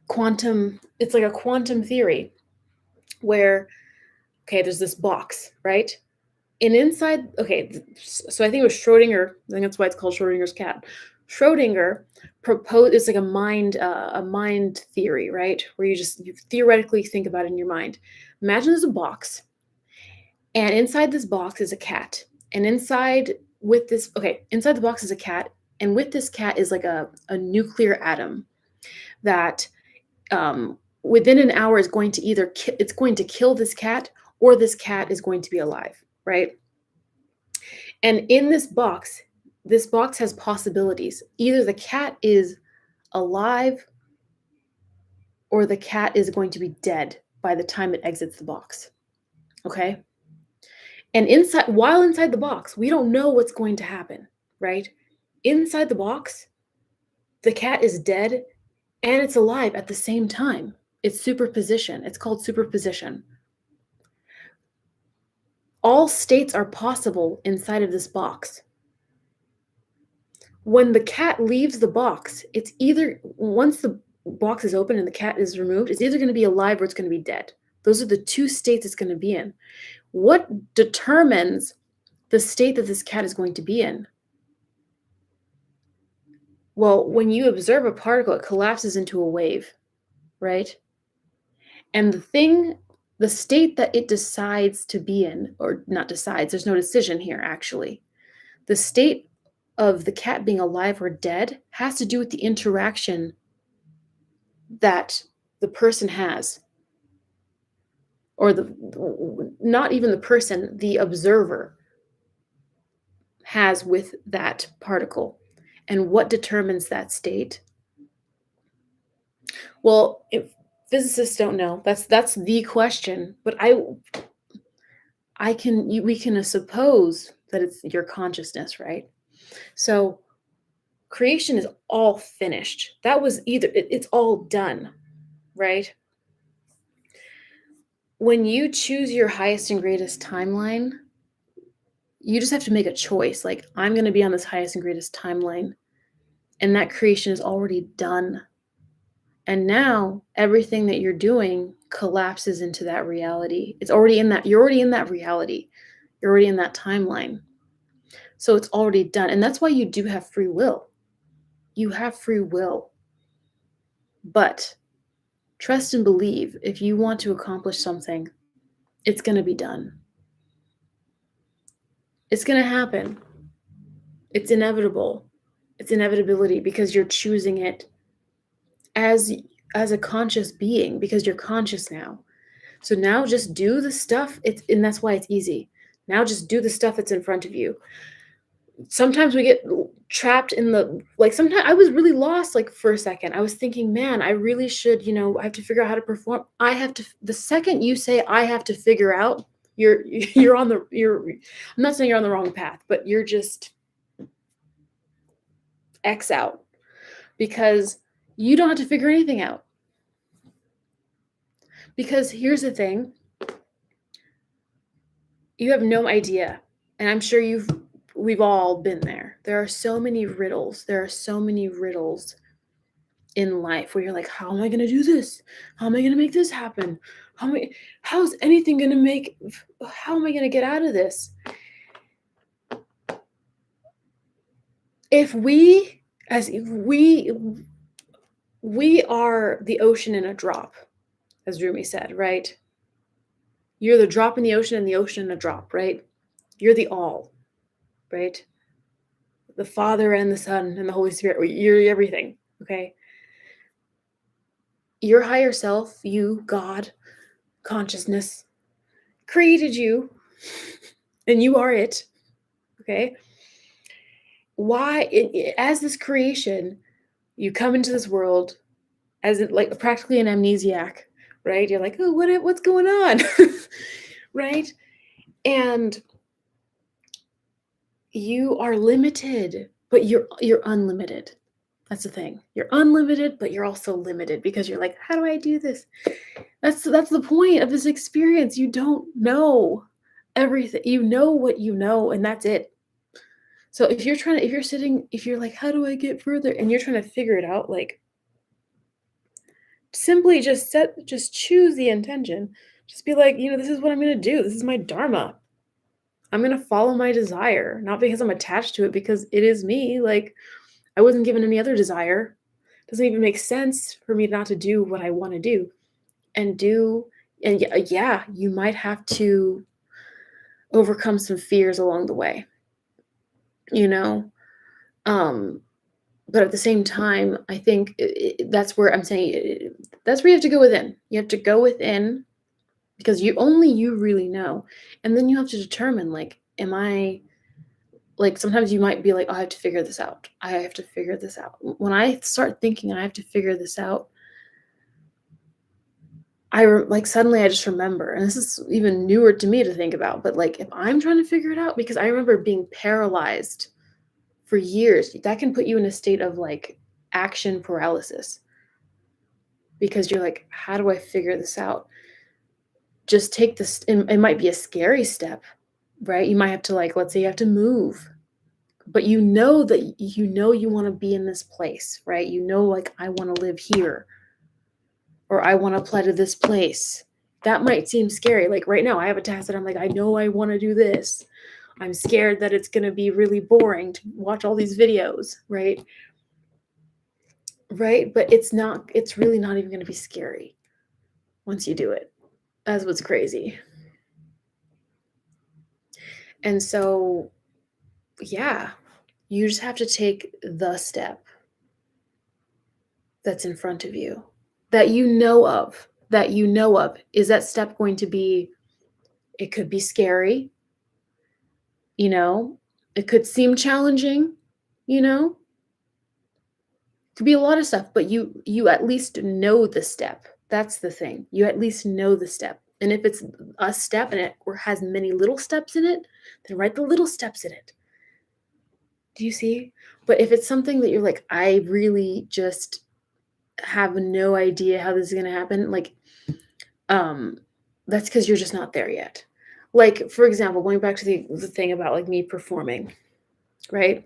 It's like a quantum theory where, okay, there's this box, right? And inside, okay, so I think it was Schrodinger. I think that's why it's called Schrodinger's cat. Schrodinger proposed, it's like a mind theory, right? Where you theoretically think about it in your mind. Imagine there's a box, and inside this box is a cat. And inside the box is a cat, and with this cat is like a nuclear atom that within an hour is going to it's going to kill this cat, or this cat is going to be alive, right? And in this box has possibilities. Either the cat is alive, or the cat is going to be dead by the time it exits the box. Okay? And while inside the box, we don't know what's going to happen, right? Inside the box, the cat is dead and it's alive at the same time. It's superposition. It's called superposition. All states are possible inside of this box. When the cat leaves the box, it's either, once the box is open and the cat is removed, it's either going to be alive or it's going to be dead. Those are the two states it's going to be in. What determines the state that this cat is going to be in? Well, when you observe a particle, it collapses into a wave, right? And the state that it decides to be in, or not decides, there's no decision here, actually. The state of the cat being alive or dead has to do with the interaction that the person has, or not even the person, the observer has with that particle. And what determines that state? Well, if physicists don't know, that's the question, but we can suppose that it's your consciousness, right? So creation is all finished. That was it's all done, right? When you choose your highest and greatest timeline, you just have to make a choice. Like, I'm going to be on this highest and greatest timeline, and that creation is already done. And now everything that you're doing collapses into that reality. You're already in that reality. You're already in that timeline. So it's already done. And that's why you do have free will. You have free will. But trust and believe, if you want to accomplish something, it's going to be done. It's going to happen. It's inevitable. It's inevitability because you're choosing it as a conscious being, because you're conscious now. So now just do the stuff, and that's why it's easy. Now just do the stuff that's in front of you. Sometimes we get trapped in the like, sometimes I was really lost, like, for a second. I was thinking, "Man, I really should, I have to figure out how to perform." I have to the second you say, "I have to figure out," you're on the you're I'm not saying you're on the wrong path, but you're just X out because you don't have to figure anything out. Because here's the thing, you have no idea, and I'm sure we've all been there. There are so many riddles. There are so many riddles in life where you're like, how am I going to do this? How am I going to make this happen? How's anything going to how am I going to get out of this? If we, as if we are the ocean in a drop, as Rumi said, right? You're the drop in the ocean and the ocean in a drop, right? You're the all, right? The Father and the Son and the Holy Spirit. You're everything, okay? Your higher self, you, God, consciousness, created you, and you are it, okay? Why, as this creation, you come into this world as like practically an amnesiac, right? You're like, oh, what's going on, right? And you are limited, but you're unlimited. That's the thing. You're unlimited, but you're also limited because you're like, how do I do this? That's the point of this experience. You don't know everything. You know what you know, and that's it. So if you're like, how do I get further? And you're trying to figure it out, like simply just choose the intention. Just be like, this is what I'm gonna do. This is my dharma. I'm gonna follow my desire, not because I'm attached to it, because it is me. Like I wasn't given any other desire. It doesn't even make sense for me not to do what I want to do and do. And yeah, you might have to overcome some fears along the way, you know? But at the same time, I think that's where I'm saying that's where you have to go within. You have to go within because you really know. And then you have to determine, like, am I like sometimes you might be like, oh, I have to figure this out. I have to figure this out. When I start thinking I have to figure this out, like suddenly I just remember, and this is even newer to me to think about, but like if I'm trying to figure it out, because I remember being paralyzed for years, that can put you in a state of like action paralysis because you're like, how do I figure this out? Just take this, it might be a scary step, right? You might have to, like, let's say you have to move, but you know that you want to be in this place, right? Like, I want to live here or I want to apply to this place. That might seem scary. Like right now, I have a task that I'm like, I know I want to do this. I'm scared that it's going to be really boring to watch all these videos, right? Right? But it's really not even going to be scary once you do it. That's what's crazy. And so, yeah, you just have to take the step that's in front of you that you know of. Is that step going to be, it could be scary, it could seem challenging, it could be a lot of stuff, but you at least know the step. That's the thing. You at least know the step. And if it's a step and it has many little steps in it, then write the little steps in it. Do you see? But if it's something that you're like, I really just have no idea how this is going to happen, like, that's because you're just not there yet. Like, for example, going back to the thing about like me performing, right?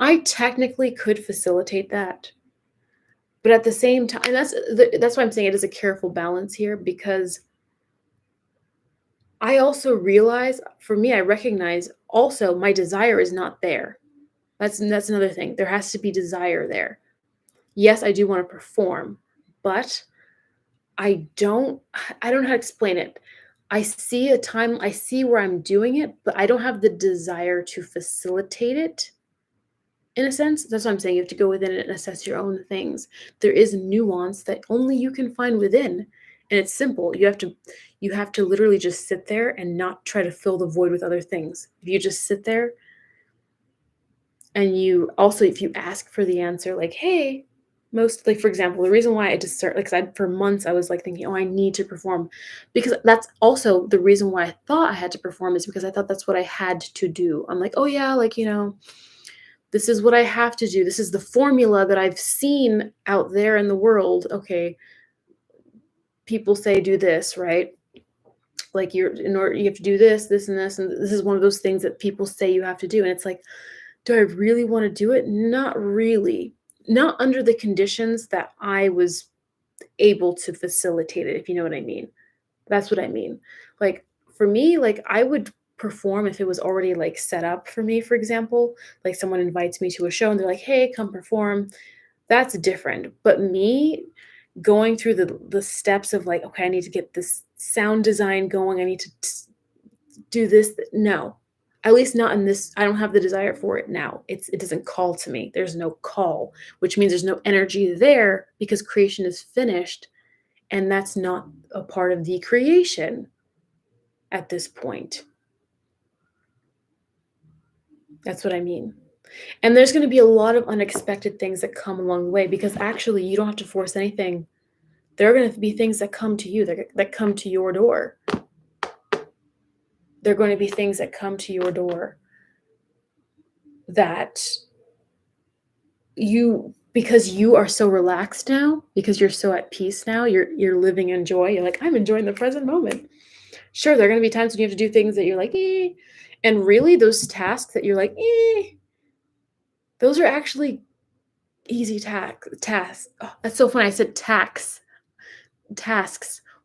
I technically could facilitate that, but at the same time, and that's why I'm saying it is a careful balance here, because I also realize, for me, I recognize also my desire is not there. That's another thing. There has to be desire there. Yes, I do want to perform, but I don't know how to explain it. I see where I'm doing it, but I don't have the desire to facilitate it. In a sense, that's what I'm saying. You have to go within it and assess your own things. There is nuance that only you can find within, and it's simple. You have to literally just sit there and not try to fill the void with other things. If you just sit there, And you also, if you ask for the answer, like, hey, most like for example, the reason why I just start like 'cause I for months I was like thinking, oh, I need to perform. Because that's also the reason why I thought I had to perform is because I thought that's what I had to do. I'm like, oh yeah, like, this is what I have to do. This is the formula that I've seen out there in the world. Okay, people say do this, right? Like you're in order you have to do this, and this is one of those things that people say you have to do. And it's like, do I really wanna do it? Not really. Not under the conditions that I was able to facilitate it, if you know what I mean. That's what I mean. Like, for me, like, I would perform if it was already, like, set up for me, for example. Like, someone invites me to a show and they're like, "Hey, come perform." That's different. But me going through the steps of, like, "Okay, I need to get this sound design going. I need to do this." No. At least not in this I don't have the desire for it now. It doesn't call to me. There's no call, which means there's no energy there because creation is finished, and that's not a part of the creation at this point. That's what I mean. And there's gonna be a lot of unexpected things that come along the way because actually you don't have to force anything. There are gonna be things that come to you, that come to your door. There are gonna be things that come to your door that you because you are so relaxed now, because you're so at peace now, you're living in joy. You're like, "I'm enjoying the present moment." Sure, there are gonna be times when you have to do things that you're like, "Eh," and really those tasks that you're like, "Eh," those are actually easy tasks. Oh, that's so funny. I said tasks.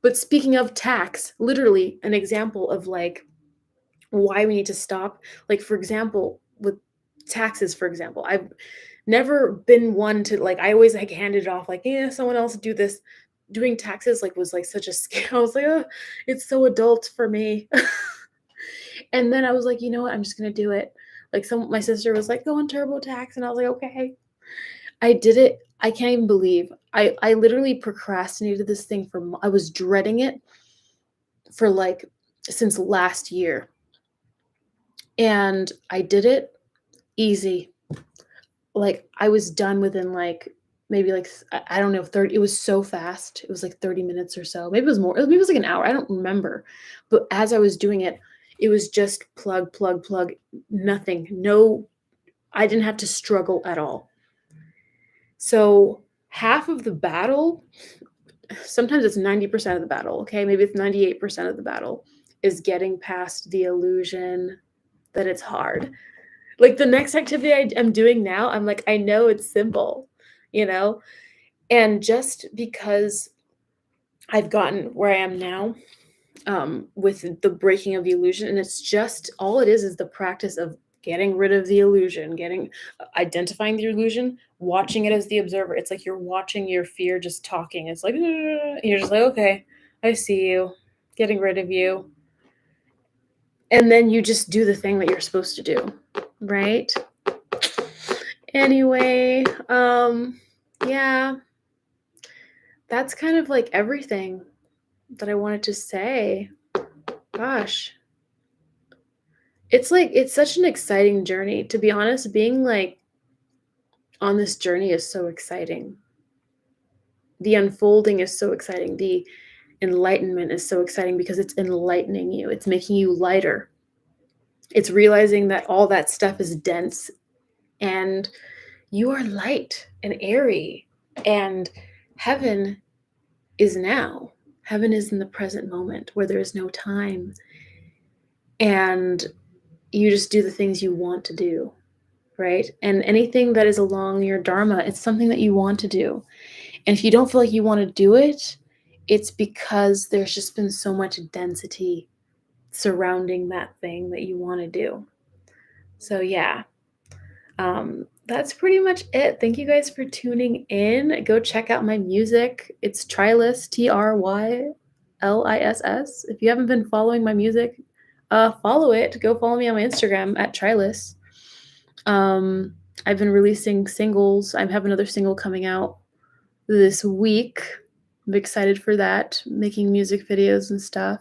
But speaking of tax, literally an example of like why we need to stop. Like for example, with taxes, for example, I've never been one to like. I always like handed it off like, yeah, someone else do this. Doing taxes like was like such a scare. I was like, oh, it's so adult for me. And then I was like, you know what? I'm just gonna do it. Like my sister was like, go on TurboTax, and I was like, okay. I did it. I can't even believe I literally procrastinated this thing for I was dreading it for like since last year, and I did it easy. Like I was done within like maybe like I don't know 30. It was so fast. It was like 30 minutes or so. Maybe it was more. Maybe it was like an hour. I don't remember. But as I was doing it, it was just plug, plug, plug. Nothing. No, I didn't have to struggle at all. So half of the battle, sometimes it's 90% of the battle, okay? Maybe it's 98% of the battle is getting past the illusion that it's hard. Like the next activity I am doing now, I'm like, I know it's simple, you know? And just because I've gotten where I am now, with the breaking of the illusion, and it's just all it is the practice of getting rid of the illusion, getting identifying the illusion, watching it as the observer. It's like you're watching your fear just talking. It's like you're just like, okay, I see you, getting rid of you, and then you just do the thing that you're supposed to do, right? Anyway, yeah, that's kind of like everything that I wanted to say. Gosh, it's like it's such an exciting journey. To be honest, being like on this journey is so exciting. The unfolding is so exciting. The enlightenment is so exciting because it's enlightening you. It's making you lighter. It's realizing that all that stuff is dense and you are light and airy. And heaven is now. Heaven is in the present moment where there is no time. And you just do the things you want to do, right? And anything that is along your dharma, it's something that you want to do. And if you don't feel like you want to do it, it's because there's just been so much density surrounding that thing that you want to do. So yeah, that's pretty much it. Thank you guys for tuning in. Go check out my music. It's Tryliss, Tryliss. If you haven't been following my music, follow it. Go follow me on my Instagram at Tryliss. I've been releasing singles. I have another single coming out this week. I'm excited for that, making music videos and stuff.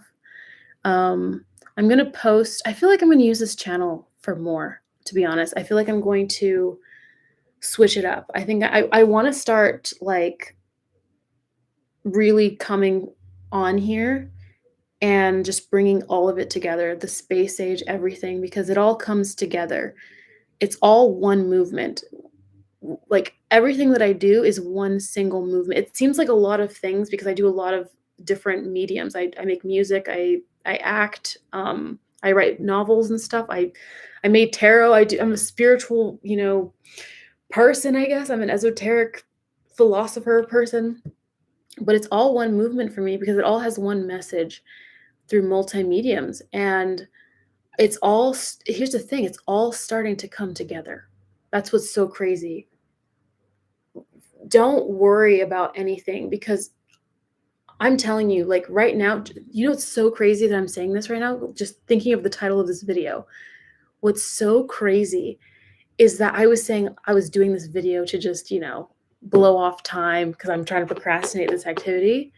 I'm gonna post. I feel like I'm gonna use this channel for more. to be honest. I feel like I'm going to switch it up. I think I wanna start, like, really coming on here and just bringing all of it together, the space age, everything, because it all comes together. It's all one movement. Like, everything that I do is one single movement. It seems like a lot of things because I do a lot of different mediums. I make music, I act, I write novels and stuff. I made tarot. I'm a spiritual, person, I guess. I'm an esoteric philosopher person, but it's all one movement for me because it all has one message through multi-mediums, and here's the thing, it's all starting to come together. That's what's so crazy. Don't worry about anything because I'm telling you, like, right now, it's so crazy that I'm saying this right now, just thinking of the title of this video. What's so crazy is that I was saying I was doing this video to just, blow off time because I'm trying to procrastinate this activity.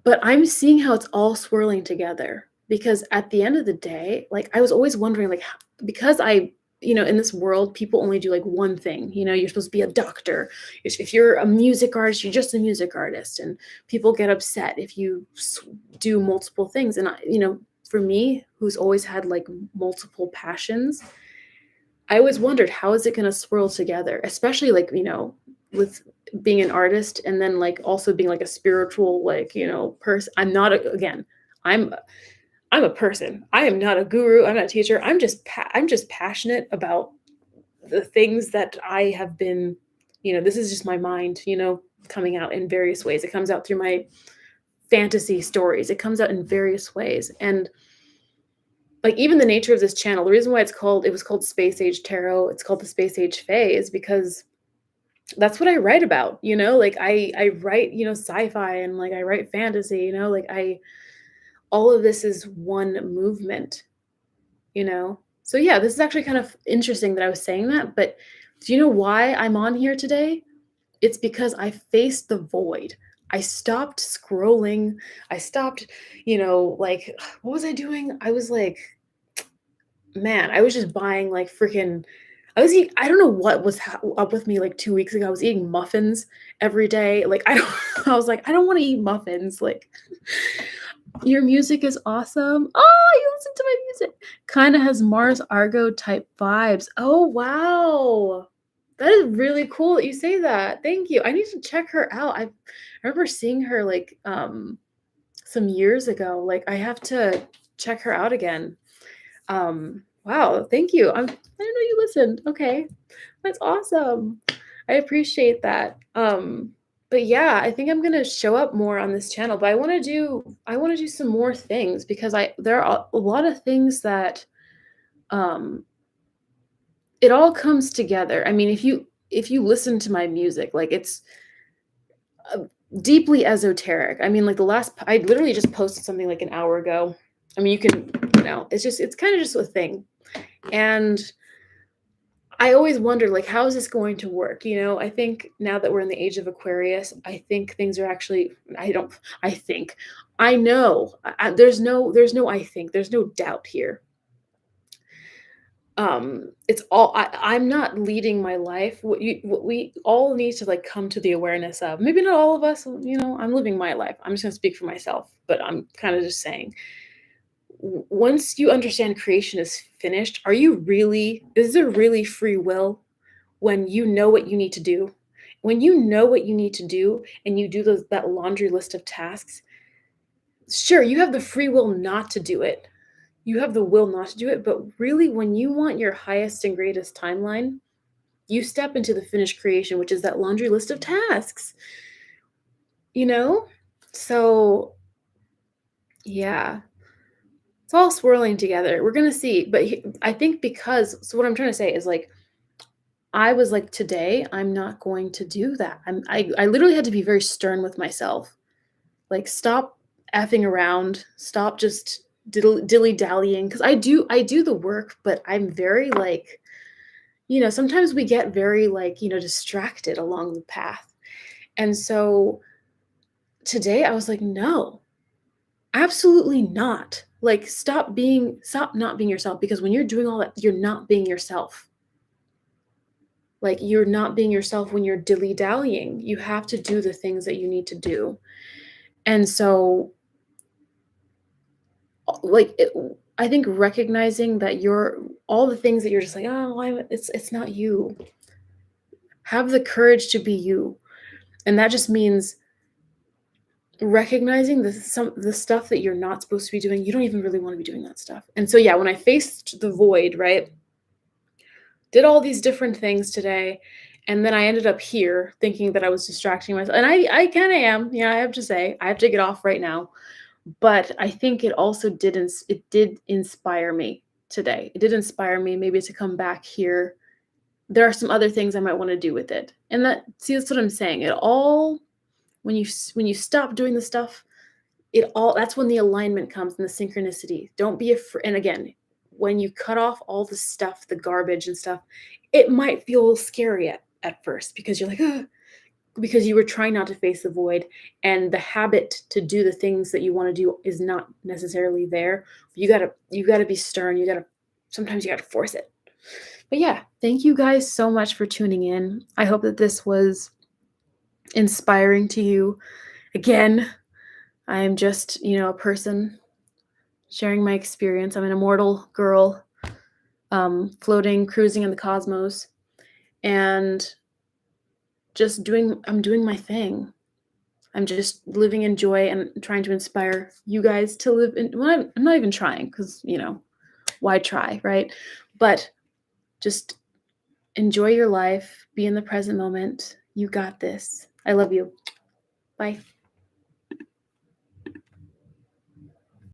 But I'm seeing how it's all swirling together because at the end of the day, like, I was always wondering, like, because in this world, people only do like one thing. You're supposed to be a doctor. If you're a music artist, you're just a music artist. And people get upset if you do multiple things. And, for me, who's always had like multiple passions, I always wondered, how is it going to swirl together, especially like, with being an artist and then like also being like a spiritual, like, person. Again, I'm I'm a person. I am not a guru. I'm not a teacher. I'm just passionate about the things that I have been, this is just my mind, coming out in various ways. It comes out through my fantasy stories. It comes out in various ways. And like even the nature of this channel, the reason why it was called Space Age Tarot, it's called the Space Age Fae, is because that's what I write about, like I write, sci-fi, and like I write fantasy, like all of this is one movement, So yeah, this is actually kind of interesting that I was saying that, but do you know why I'm on here today? It's because I faced the void. I stopped scrolling. I stopped, like, what was I doing? I was like, man, I was just buying like freaking I don't know what was up with me like 2 weeks ago. I was eating muffins every day. Like I don't I was like, I don't want to eat muffins. Like, your music is awesome. Oh, you listen to my music. Kind of has Mars Argo type vibes. Oh, wow. That is really cool that you say that. Thank you. I need to check her out. I remember seeing her like some years ago. Like I have to check her out again. Wow, thank you. I didn't know you listened. Okay. That's awesome. I appreciate that. But yeah, I think I'm gonna show up more on this channel, but I wanna do some more things because there are a lot of things that um it all comes together. I mean, if you listen to my music, like it's uh, deeply esoteric. I mean, like I literally just posted something like an hour ago. I mean, it's kind of just a thing. And I always wonder, like, how is this going to work? I think now that we're in the age of Aquarius, I think things are actually, I think, I know, I think, there's no doubt here. It's all, I'm not leading my life. What we all need to like come to the awareness of, maybe not all of us, I'm living my life. I'm just going to speak for myself, but I'm kind of just saying, once you understand creation is finished, is there really free will when you know what you need to do? When you know what you need to do and you do that laundry list of tasks, sure, you have the free will not to do it. You have the will not to do it, but really, when you want your highest and greatest timeline, you step into the finished creation, which is that laundry list of tasks, you know? So, yeah. It's all swirling together. We're gonna see, but I think what I'm trying to say is like I was like, today I'm not going to do that. I literally had to be very stern with myself. Like, stop effing around. Stop just dilly dallying. Because I do the work, but I'm very like, sometimes we get very like, distracted along the path. And so today I was like, no. Absolutely not. Like, stop not being yourself, because when you're doing all that, you're not being yourself. Like, you're not being yourself when you're dilly-dallying. You have to do the things that you need to do. And so, like, I think recognizing that you're all the things that you're just like, "Oh, why," it's not you. Have the courage to be you. And that just means recognizing the stuff that you're not supposed to be doing. You don't even really want to be doing that stuff. And so, yeah, when I faced the void, right? Did all these different things today, and then I ended up here thinking that I was distracting myself, and I kinda am, yeah, I have to say, I have to get off right now, but I think it also it did inspire me today. It did inspire me maybe to come back here. There are some other things I might wanna do with it, and that's what I'm saying, it all when you stop doing the stuff, it all that's when the alignment comes and the synchronicity. Don't be afraid. And again, when you cut off all the stuff, the garbage and stuff, it might feel scary at first, because you're like, "Ugh," because you were trying not to face the void, and the habit to do the things that you want to do is not necessarily there. You gotta be stern. Sometimes you gotta force it. But yeah, thank you guys so much for tuning in. I hope that this was inspiring to you. Again, I am just, a person sharing my experience. I'm an immortal girl, floating, cruising in the cosmos, and I'm doing my thing. I'm just living in joy and trying to inspire you guys to live in. Well, I'm not even trying, because, why try, right? But just enjoy your life, be in the present moment. You got this. I love you. Bye.